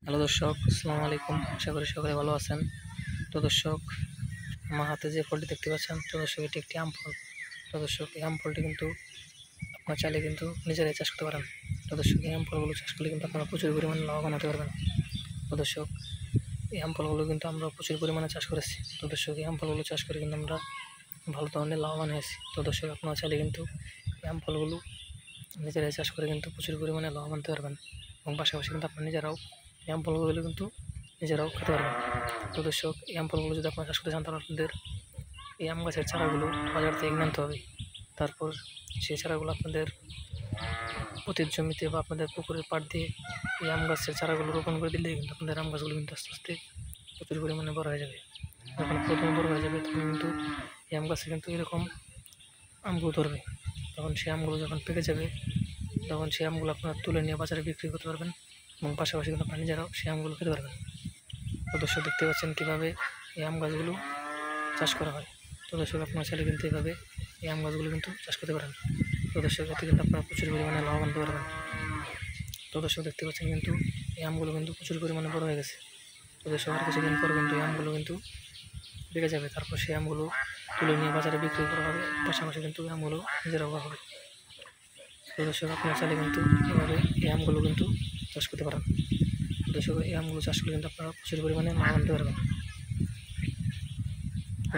Hello দর্শক, আসসালামু আলাইকুম। আশা করি সকলে ভালো আছেন। তো দর্শক, আমার হাতে যে ফলটি দেখতে পাচ্ছেন, তো দর্শক এটি একটি আম ফল। তো দর্শক, এই আম ফলটি কিন্তু আপনার চাইলে কিন্তু নিজেরাই চাষ করতে পারেন। তো দর্শক, এই আম ফলগুলো চাষ করলে কিন্তু আপনারা প্রচুর পরিমাণে লাভবান হতে পারবেন। তো দর্শক, এই আম ফলগুলো কিন্তু আমরা প্রচুর পরিমাণে চাষ করেছি। তো দর্শক, এই আম ফলগুলো চাষ করে কিন্তু আমরা ভালো ধরনের লাভবান হয়েছি। তো দর্শক, আপনারা চাইলে কিন্তু এই আম ফলগুলো নিজেরাই চাষ করে কিন্তু প্রচুর পরিমাণে লাভবান হতে পারবেন, এবং পাশাপাশি কিন্তু আপনার নিজেরাও এই আম ফলগুলো কিন্তু নিজেরাও খেতে পারবেন। তো দর্শক, এই আম ফলগুলো যদি আপনারা চাষ করতে চান, তাহলে আপনাদের এই আম গাছের চারাগুলো বাজার থেকে কিনে আনতে হবে। তারপর সেই চারাগুলো আপনাদের পতিত জমিতে বা আপনাদের পুকুরের পাড় দিয়ে এই আম গাছের চারাগুলো রোপণ করে দিলে কিন্তু আপনাদের আম গাছগুলো কিন্তু আস্তে আস্তে প্রচুর পরিমাণে বড় হয়ে যাবে। যখন প্রথমে বড় হয়ে যাবে, তখন কিন্তু এই আম গাছে কিন্তু এরকম আমগুলো ধরবে। তখন সেই আমগুলো যখন পেকে যাবে, তখন সেই আমগুলো আপনারা তুলে নিয়ে বাজারে বিক্রি করতে পারবেন, এবং পাশাপাশি কিন্তু আপনারা নিজেরাও সেই আমগুলো খেতে পারবেন। তো দর্শক, দেখতে পাচ্ছেন কীভাবে এই আম গাছগুলো চাষ করা হয়। তো দর্শক, আপনারা চাইলে কিন্তু এইভাবে এই আম গাছগুলো কিন্তু চাষ করতে পারেন। তো দর্শক, এতে কিন্তু আপনারা প্রচুর পরিমাণে লাভবান হতে পারবেন। তো দর্শক, দেখতে পাচ্ছেন কিন্তু এই আমগুলো কিন্তু প্রচুর পরিমাণে বড় হয়ে গেছে। তো দর্শক, আর কিছুদিন পর কিন্তু এই আমগুলো কিন্তু পেকে যাবে। তারপর সেই আমগুলো তুলে নিয়ে বাজারে বিক্রি করা হবে, পাশাপাশি কিন্তু এই আমগুলো নিজেরাও খাওয়া হবে। তো দর্শক, আপনারা চাইলে কিন্তু এভাবে এই আমগুলো কিন্তু চাষ করতে পারেন। দর্শক, এই আমগুলো চাষ করে কিন্তু আপনারা প্রচুর পরিমাণে লাভবান হতে পারবেন।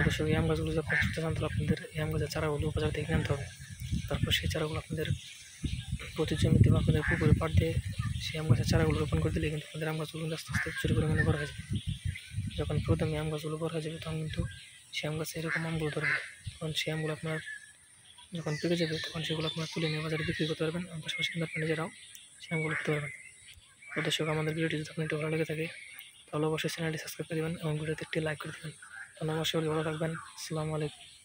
দর্শক, এই আম গাছগুলো যদি আপনারা করতে চান, তাহলে আপনাদের এই আম গাছের চারাগুলো বাজার থেকে কিনে আনতে হবে। তারপর সেই চারাগুলো আপনাদের প্রতি জমিতে বা আপনাদের পুকুরে পাড় দিয়ে সেই আম গাছের চারাগুলো রোপণ করে দিলে কিন্তু আপনাদের আম গাছগুলো কিন্তু আস্তে আস্তে প্রচুর পরিমাণে বড় হয়ে যাবে। যখন প্রথমে আম গাছগুলো বড় হয়ে যাবে, তখন কিন্তু সেই আম গাছে এরকম আমগুলো ধরবে। তখন সেই আমগুলো আপনার যখন পেকে যাবে, তখন সেগুলো আপনার তুলে নিয়ে বাজারে বিক্রি করতে পারবেন, এবং পাশাপাশি কিন্তু আপনার নিজেরাও সেই আমগুলো খেতে পারবেন। তো দর্শক, আমাদের ভিডিওটি যদি আপনার একটু ভালো লেগে থাকে, তাহলে অবশ্যই চ্যানেলটি সাবস্ক্রাইব করে দেবেন এবং ভিডিওতে একটি লাইক করে দেবেন। ধন্যবাদ, সবাই ভালো থাকবেন। আসসালামু আলাইকুম।